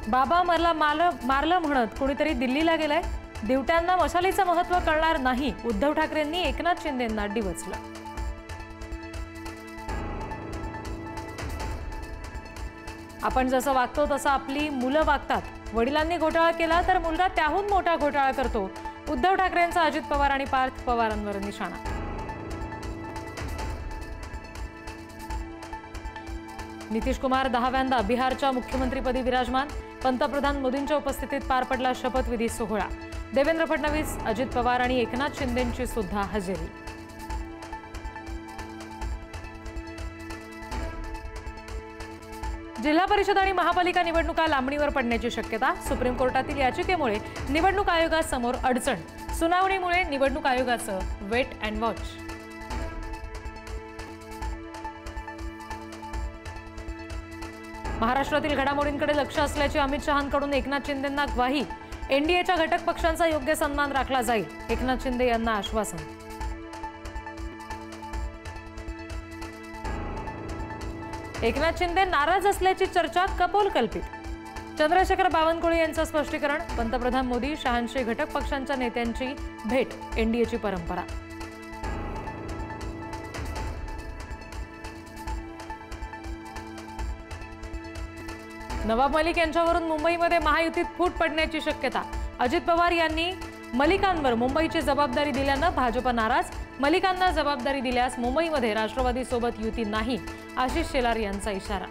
बाबा मारलं म्हणत कोणीतरी दिल्लीला गेलाय। दिवट्यांना मशालीचं महत्त्व कळणार नाही, उद्धव ठाकरेंनी एकनाथ शिंदेंना डिवचलं। आपण जसं वागतो तसं आपली मुलं वागतात। वडिलांनी घोटाळा केला तर मुलगा त्याहून मोठा घोटाळा करतो। उद्धव ठाकरेंचा अजित पवार आणि पार्थ पवारांवर निशाणा। नितीश कुमार 10व्यांदा बिहारच्या मुख्यमंत्रीपदी विराजमान। पंतप्रधान मोदींच्या उपस्थितीत पार पडला शपथविधी सोहळा। देवेंद्र फडणवीस, अजित पवार आणि एकनाथ शिंदेंची सुद्धा हजेरी। जिल्हा परिषद आणि महापालिका निवडणुका लांबणीवर पडण्याची शक्यता। सुप्रीम कोर्टातील याचिकेमुळे निवडणूक आयोगासमोर अडचण। सुनावणीमुळे निवडणूक आयोगाचं वेट अँड वॉच। महाराष्ट्रातील घडामोडींकडे लक्ष असल्याची अमित शहांकडून एकनाथ शिंदेंना ग्वाही। एनडीएच्या घटक पक्षांचा योग्य सन्मान राखला जाईल, एकनाथ शिंदे यांना आश्वासन। एकनाथ शिंदे नाराज असल्याची चर्चा कपोलकल्पित। चंद्रशेखर बावनकुळे यांचं स्पष्टीकरण। पंतप्रधान मोदी शहांशी घटक पक्षांच्या नेत्यांची भेट, एनडीएची परंपरा। नवाब मलिक यांच्यावरून मुंबईमध्ये महायुतीत फूट पडण्याची शक्यता। अजित पवार यांनी मलिकांवर मुंबईची जबाबदारी दिल्यानं भाजप नाराज। मलिकांना जबाबदारी दिल्यास मुंबईमध्ये राष्ट्रवादीसोबत युती नाही, आशिष शेलार यांचा इशारा।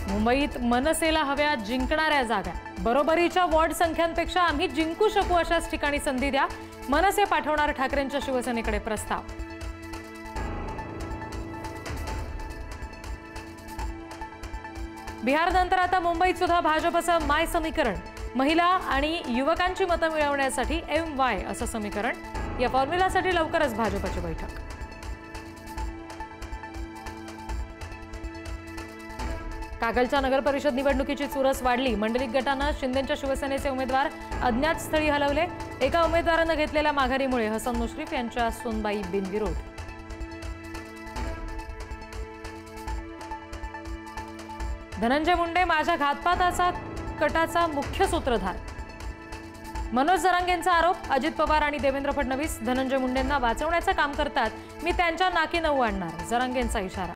मुंबईत मनसेला हव्या जिंकणाऱ्या जागा। बरोबरीच्या वॉर्ड संख्यांपेक्षा आम्ही जिंकू शकू अशाच ठिकाणी संधी द्या, मनसे पाठवणार ठाकरेंच्या शिवसेनेकडे प्रस्ताव। बिहारनंतर आता मुंबईत सुद्धा भाजपचं माय समीकरण। महिला आणि युवकांची मतं मिळवण्यासाठी MY असं समीकरण। या फॉर्म्युलासाठी लवकरच भाजपची बैठक। कागलच्या नगर परिषद निवडणुकीची चुरस वाढली। मंडलिक गटानं शिंदेंच्या शिवसेनेचे उमेदवार अज्ञात स्थळी हलवले। एका उमेदवारानं घेतलेल्या माघारीमुळे हसन मुश्रीफ यांच्या सोनबाई बिनविरोध। धनंजय मुंडे माझ्या घातपाताचा कटाचा मुख्य सूत्रधार। मनोज जरांगेंचा आरोप। अजित पवार आणि देवेंद्र फडणवीस धनंजय मुंडेंना वाचवण्याचं काम करतात, मी त्यांच्या नाकी नऊ आणणार, जरांगेंचा इशारा।